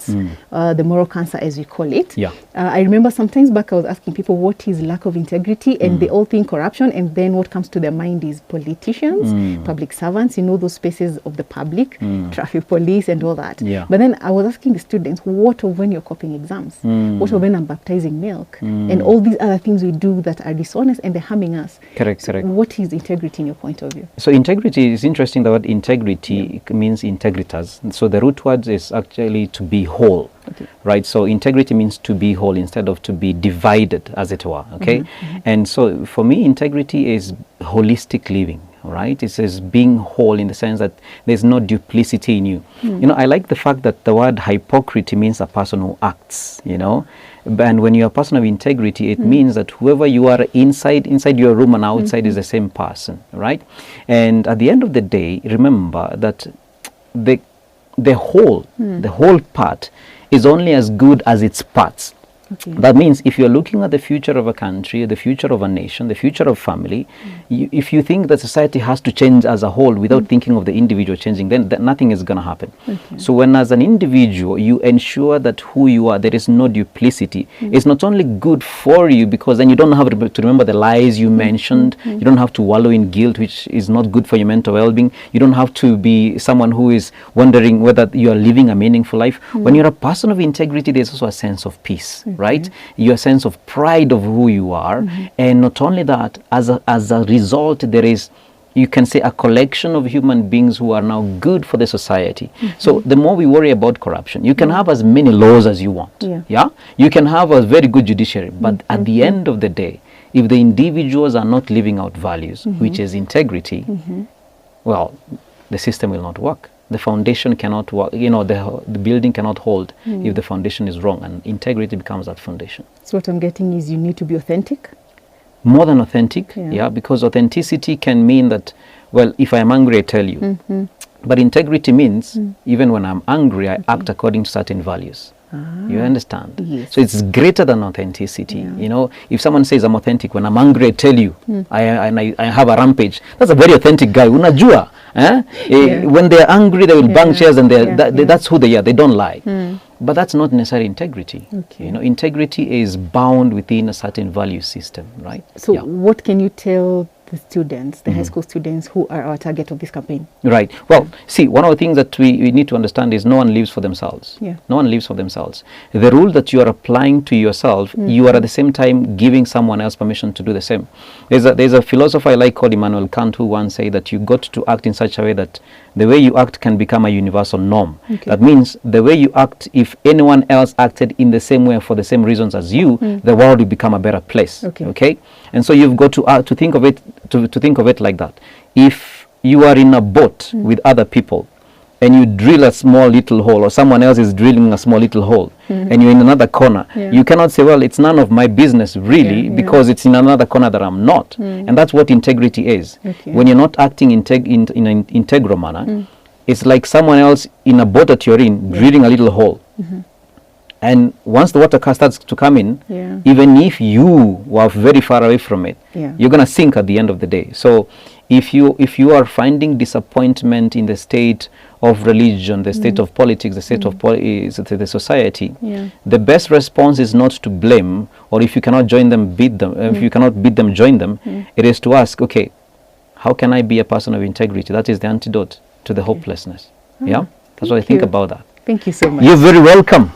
acts, the moral cancer as we call it. Yeah. I remember sometimes back I was asking people what is lack of integrity, and they all think corruption, and then what comes to their mind is politicians, public servants, those spaces of the public, traffic police and all that. Yeah. But then I was asking the students, what of when you're copying exams? What of when I'm baptizing milk? And all these other things we do that are dishonest and they're harming us. Correct. What is integrity in your point of view? So integrity is interesting. The word integrity means integritas. So the root word is actually to be whole, right? So integrity means to be whole instead of to be divided, as it were, okay? And so for me, integrity is holistic living, right? It says being whole in the sense that there's no duplicity in you. I like the fact that the word hypocrite means a person who acts, And when you're a person of integrity, it means that whoever you are inside your room and outside is the same person, right? And at the end of the day, remember that the whole part is only as good as its parts. That means if you're looking at the future of a country, the future of a nation, the future of family, if you think that society has to change as a whole without thinking of the individual changing, then nothing is going to happen. So when as an individual, you ensure that who you are, there is no duplicity, it's not only good for you because then you don't have to remember the lies you mentioned, you don't have to wallow in guilt, which is not good for your mental well-being, you don't have to be someone who is wondering whether you are living a meaningful life. When you're a person of integrity, there's also a sense of peace. Right? Your sense of pride of who you are. And not only that, as a result, there is, you can say, a collection of human beings who are now good for the society. So the more we worry about corruption, you can have as many laws as you want. Yeah? You can have a very good judiciary. But at the end of the day, if the individuals are not living out values, which is integrity, well, the system will not work. The foundation cannot work, the building cannot hold if the foundation is wrong, and integrity becomes that foundation. So what I'm getting is you need to be authentic? More than authentic, because authenticity can mean that, well, if I'm angry, I tell you. But integrity means, even when I'm angry, I act according to certain values. You understand? Yes. So it's greater than authenticity. If someone says I'm authentic, when I'm angry, I tell you, I have a rampage. That's a very authentic guy. Unajua, when they're angry, they will bang chairs, and that's who they are. They don't lie. But that's not necessarily integrity. Integrity is bound within a certain value system, right? So what can you tell the students, the high school students who are our target of this campaign? Right. Well, see, one of the things that we need to understand is no one lives for themselves. No one lives for themselves. The rule that you are applying to yourself, you are at the same time giving someone else permission to do the same. There's a philosopher I like called Immanuel Kant, who once said that you got to act in such a way that the way you act can become a universal norm. That means the way you act, if anyone else acted in the same way for the same reasons as you, the world will become a better place. Okay? And so you've got to think of it to think of it like that. If you are in a boat with other people and you drill a small little hole, or someone else is drilling a small little hole, and you're in another corner, you cannot say, well, it's none of my business really, because it's in another corner that I'm not. And that's what integrity is. When you're not acting in an integral manner, it's like someone else in a boat that you're in drilling a little hole. And once the water starts to come in, even if you were very far away from it, you're going to sink at the end of the day. So if you are finding disappointment in the state of religion, the state of politics, the state of the society, the best response is not to blame, or if you cannot join them, beat them. If you cannot beat them, join them. It is to ask, okay, how can I be a person of integrity? That is the antidote to the hopelessness. That's what I think about that. Thank you so much. You're very welcome.